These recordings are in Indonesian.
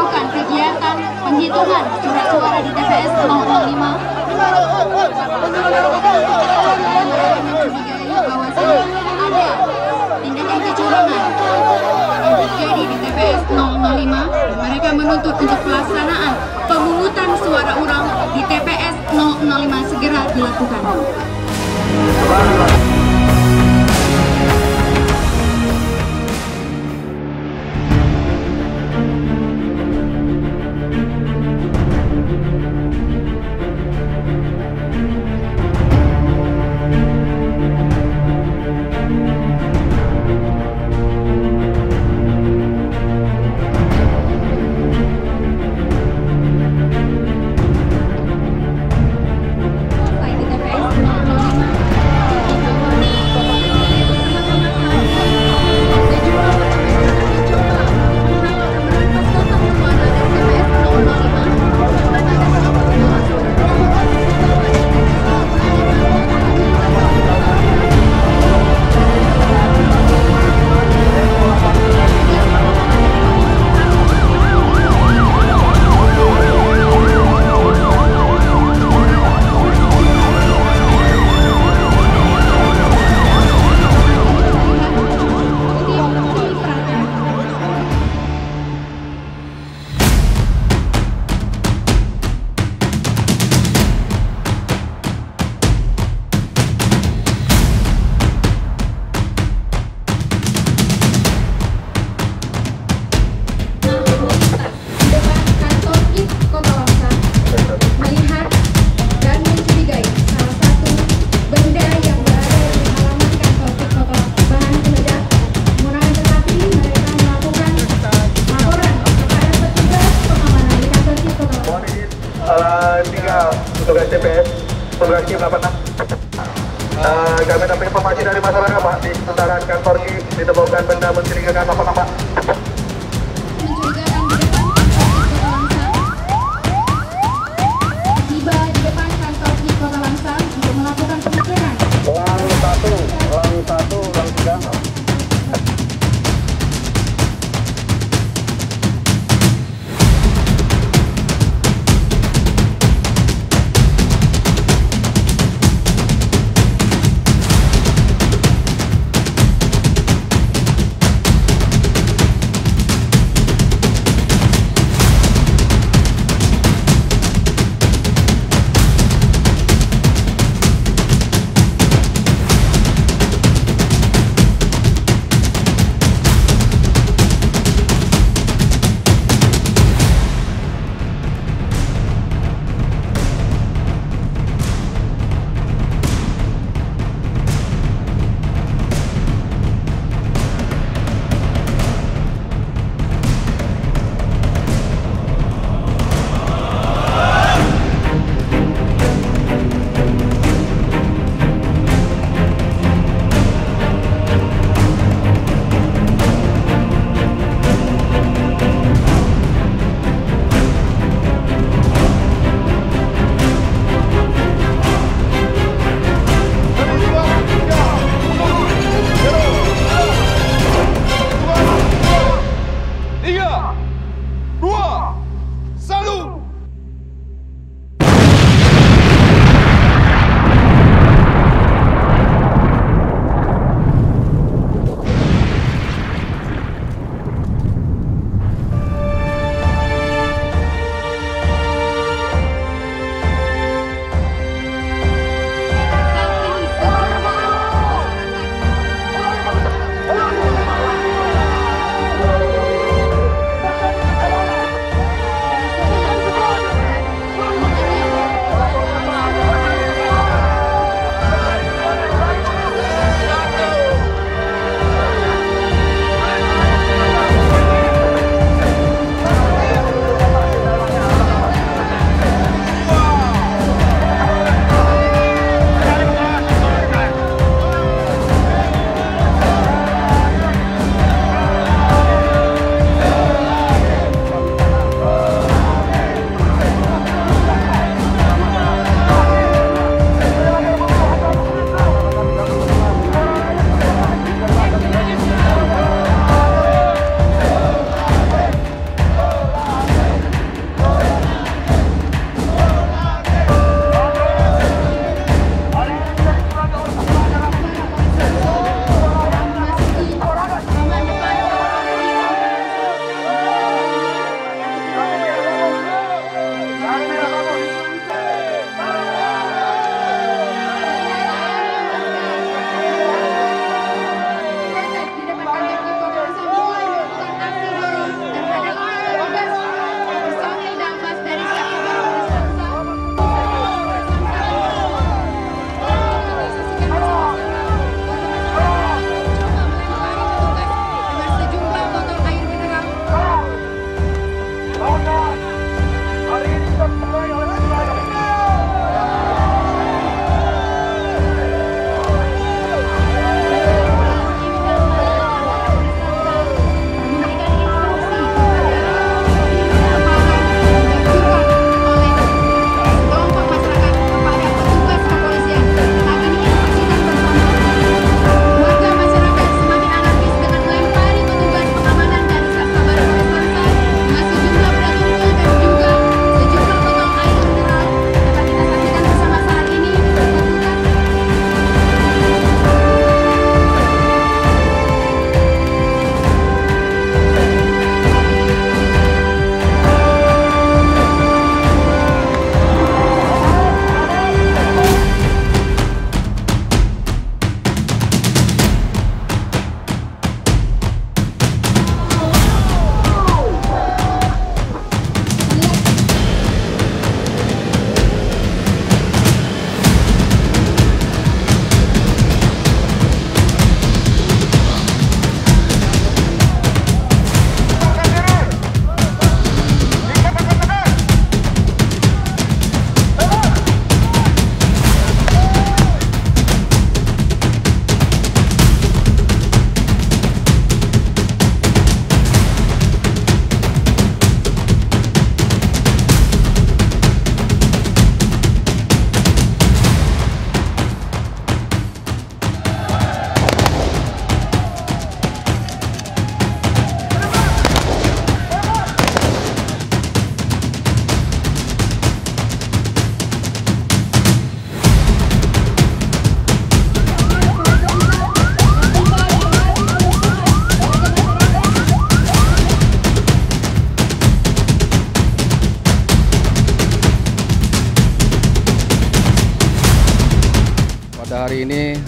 mengacaukan kegiatan penghitungan surat suara di TPS 005. Bahwasanya ada tindakan kecurangan yang terjadi di TPS 005. Mereka menuntut untuk pelaksanaan pemungutan suara ulang di TPS 005 segera dilakukan. Tugas TPS, tugas tim 86. Kami dapat informasi dari masyarakat Pak, di sekitaran kantor ditemukan benda mencurigakan lapangan Pak. Mencurigakan di depan Langsa. Tiba di depan kantor di Kota Langsa untuk melakukan pengejaran. Lang 1, Lang 3.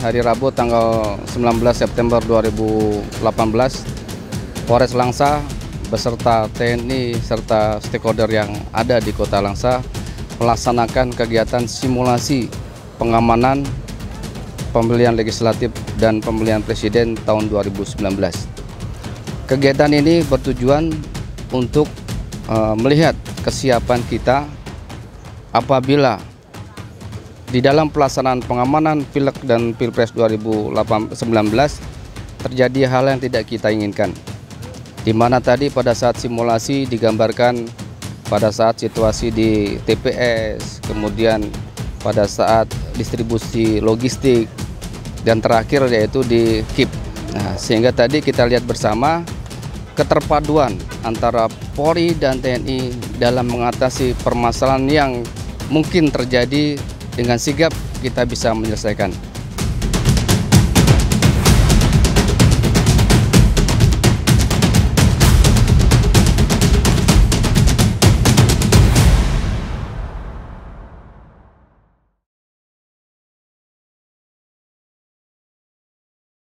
hari Rabu tanggal 19 September 2018, Polres Langsa beserta TNI serta stakeholder yang ada di Kota Langsa melaksanakan kegiatan simulasi pengamanan pemilihan legislatif dan pemilihan presiden tahun 2019. Kegiatan ini bertujuan untuk melihat kesiapan kita apabila di dalam pelaksanaan pengamanan Pileg dan Pilpres 2019 terjadi hal yang tidak kita inginkan. Di mana tadi pada saat simulasi digambarkan pada saat situasi di TPS, kemudian pada saat distribusi logistik, dan terakhir yaitu di KIP. Nah, sehingga tadi kita lihat bersama keterpaduan antara Polri dan TNI dalam mengatasi permasalahan yang mungkin terjadi. Dengan sigap kita bisa menyelesaikan.